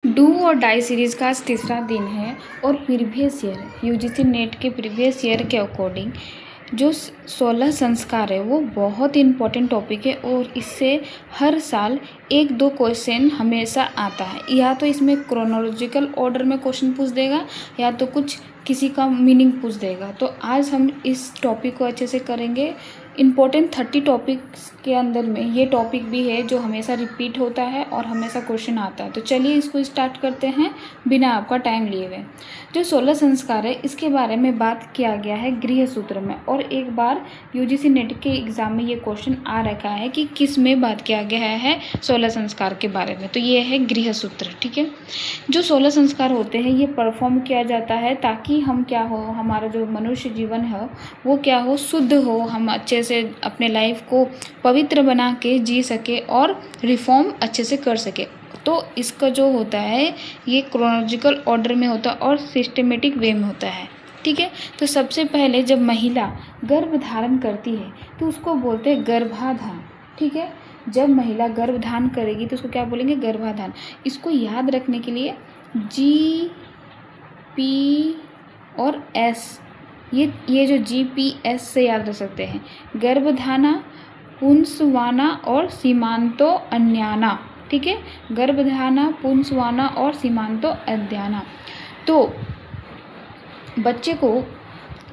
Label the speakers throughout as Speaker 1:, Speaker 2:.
Speaker 1: Do और die series का आज तीसरा दिन है और प्रीवियस ईयर यूजीसी नेट के प्रीवियस ईयर के अकॉर्डिंग जो 16 संस्कार है वो बहुत इंपॉर्टेंट टॉपिक है और इससे हर साल 1-2 क्वेश्चन हमेशा आता है। या तो इसमें क्रोनोलॉजिकल ऑर्डर में क्वेश्चन पूछ देगा या तो कुछ किसी का मीनिंग पूछ देगा। तो आज हम इस टॉपिक को अच्छे से करेंगे। इम्पोर्टेंट 30 टॉपिक्स के अंदर में ये टॉपिक भी है जो हमेशा रिपीट होता है और हमेशा क्वेश्चन आता है। तो चलिए इसको स्टार्ट करते हैं बिना आपका टाइम लिए हुए। जो 16 संस्कार है इसके बारे में बात किया गया है गृह सूत्र में, और एक बार यूजीसी नेट के एग्ज़ाम में ये क्वेश्चन आ रखा है कि किस में बात किया गया है 16 संस्कार के बारे में। तो ये है गृह सूत्र, ठीक है। जो 16 संस्कार होते हैं ये परफॉर्म किया जाता है ताकि हम क्या हो, हमारा जो मनुष्य जीवन है वो क्या हो, शुद्ध हो, हम अच्छे से अपने लाइफ को पवित्र बना के जी सके और रिफॉर्म अच्छे से कर सके। तो इसका जो होता है ये क्रोनोलॉजिकल ऑर्डर में होता है और सिस्टमेटिक वे में होता है, ठीक है। तो सबसे पहले जब महिला गर्भ धारण करती है तो उसको बोलते हैं गर्भाधान, ठीक है। जब महिला गर्भधान करेगी तो उसको क्या बोलेंगे, गर्भाधान। इसको याद रखने के लिए जी पी और एस, ये जो जी पी एस से याद रख सकते हैं। गर्भधाना, पुंसवाना और सीमांतो अन्याना, ठीक है। गर्भधाना, पुंसवाना और सीमांतो अध्याना। तो बच्चे को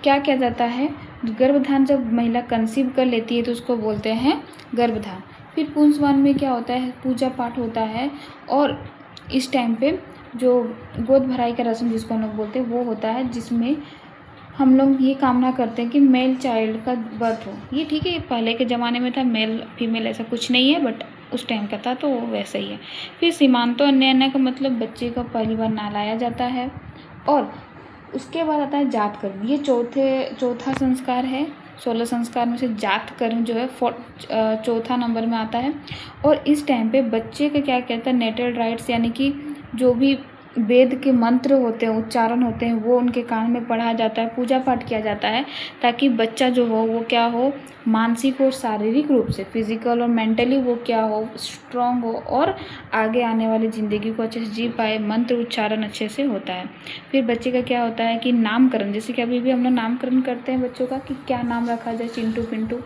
Speaker 1: क्या किया जाता है, गर्भधान जब महिला कंसीव कर लेती है तो उसको बोलते हैं गर्भधान। फिर पुंसवान में क्या होता है, पूजा पाठ होता है और इस टाइम पे जो गोद भराई का रस्म जिसको हम लोग बोलते हैं वो होता है, जिसमें हम लोग ये कामना करते हैं कि मेल चाइल्ड का बर्थ हो। ये ठीक है, पहले के ज़माने में था, मेल फीमेल ऐसा कुछ नहीं है, बट उस टाइम का था तो वो वैसा ही है। फिर सीमांतो अन्याना का मतलब बच्चे का पहली बार नहलाया जाता है। और उसके बाद आता है जात कर्म। ये चौथा संस्कार है 16 संस्कार में से। जात कर्म जो है चौथा नंबर में आता है। और इस टाइम पे बच्चे का क्या कहता है, नेटल राइट्स, यानी कि जो भी वेद के मंत्र होते हैं, उच्चारण होते हैं, वो उनके कान में पढ़ा जाता है, पूजा पाठ किया जाता है, ताकि बच्चा जो हो वो क्या हो, मानसिक और शारीरिक रूप से, फिजिकल और मेंटली वो क्या हो, स्ट्रांग हो और आगे आने वाली ज़िंदगी को अच्छे से जी पाए। मंत्र उच्चारण अच्छे से होता है। फिर बच्चे का क्या होता है कि नामकरण, जैसे कि अभी भी हम लोग नामकरण करते हैं बच्चों का कि क्या नाम रखा जाए, चिंटू पिंटू,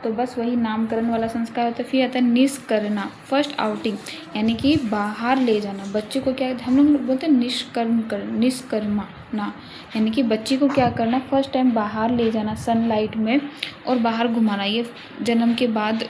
Speaker 1: तो बस वही नामकरण वाला संस्कार होता है। फिर आता है निष्कर्मणा, फर्स्ट आउटिंग, यानी कि बाहर ले जाना। बच्चे को क्या हम लोग बोलते हैं निष्कर्मणा, यानी कि बच्चे को क्या करना, फर्स्ट टाइम बाहर ले जाना सनलाइट में और बाहर घुमाना। ये जन्म के बाद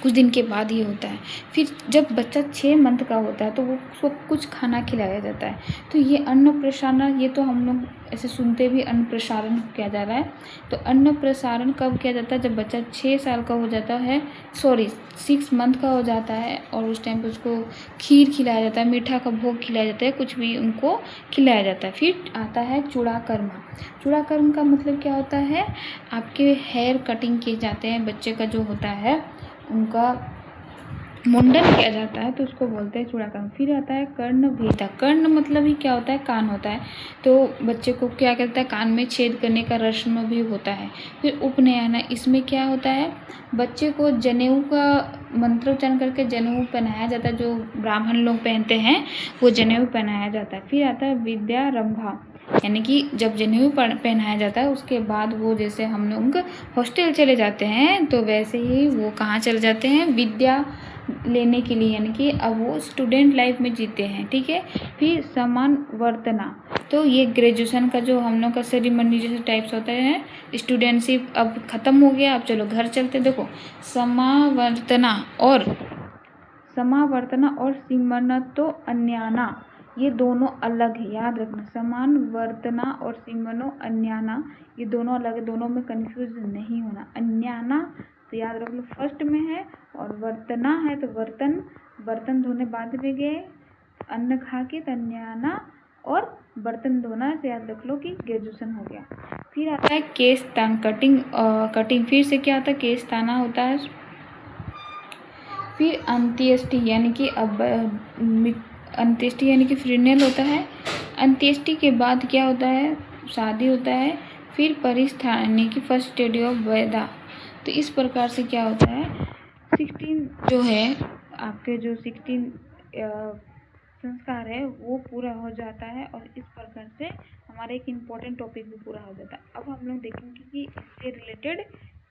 Speaker 1: कुछ दिन के बाद ये होता है। फिर जब बच्चा 6 मंथ का होता है तो वो उसको कुछ खाना खिलाया जाता है। तो ये अन्न प्रसारण, ये तो हम लोग ऐसे सुनते भी अन्न प्रसारण किया जा रहा है। तो अन्न प्रसारण कब किया जाता है, जब बच्चा 6 साल का हो जाता है, 6 मंथ का हो जाता है, और उस टाइम पे उसको खीर खिलाया जाता है, मीठा का भोग खिलाया जाता है, कुछ भी उनको खिलाया जाता है। फिर आता है चूड़ाकर्म। चूड़ाकर्म का मतलब क्या होता है, आपके हेयर कटिंग किए जाते हैं, बच्चे का जो होता है उनका मुंडन किया जाता है, तो उसको बोलते हैं चूड़ाकर्म। फिर आता है कर्ण भेदा। कर्ण मतलब ही क्या होता है, कान होता है। तो बच्चे को क्या कहता है, कान में छेद करने का रस्म भी होता है। फिर उपनयन, इसमें क्या होता है, बच्चे को जनेऊ का मंत्रोच्चारण करके जनेऊ पहनाया जाता है। जो ब्राह्मण लोग पहनते हैं वो जनेऊ पहनाया जाता है। फिर आता है विद्यारंभा, यानी कि जब जनेऊ पहनाया जाता है उसके बाद वो, जैसे हम लोग हॉस्टल चले जाते हैं तो वैसे ही वो कहाँ चले जाते हैं, विद्या लेने के लिए, यानी कि अब वो स्टूडेंट लाइफ में जीते हैं, ठीक है। फिर समावर्तना, तो ये ग्रेजुएशन का जो हम लोग का सेरेमनी जैसे टाइप्स होता है, स्टूडेंटशिप अब ख़त्म हो गया, अब चलो घर चलते। देखो समावर्तना और सीमनतो अन्याना, ये दोनों अलग है, याद रखना। समान वर्तना और सीमनो अन्याना, ये दोनों अलग है, दोनों में कंफ्यूज नहीं होना। अन्याना तो याद रख लो फर्स्ट में है, और वर्तना है तो बर्तन धोने बाद में गए, अन्न खा के, तो अन्याना और बर्तन धोना से याद रख लो कि ग्रेजुएशन हो गया। फिर आता है केश तान, कटिंग। फिर से क्या आता है, केश ताना होता है। फिर अंत्येष्टि, यानी कि अब अंत्येष्टि यानी कि फ्यूनरल होता है। अंत्येष्टि के बाद क्या होता है, शादी होता है। फिर परिस्थान, यानी कि फर्स्ट स्टेज ऑफ वेदा। तो इस प्रकार से क्या होता है, 16 जो है आपके जो 16 संस्कार है वो पूरा हो जाता है और इस प्रकार से हमारा एक इम्पोर्टेंट टॉपिक भी पूरा हो जाता है। अब हम लोग देखेंगे कि इससे रिलेटेड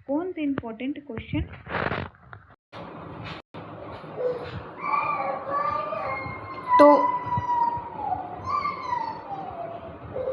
Speaker 1: कौन से इम्पोर्टेंट क्वेश्चन। तो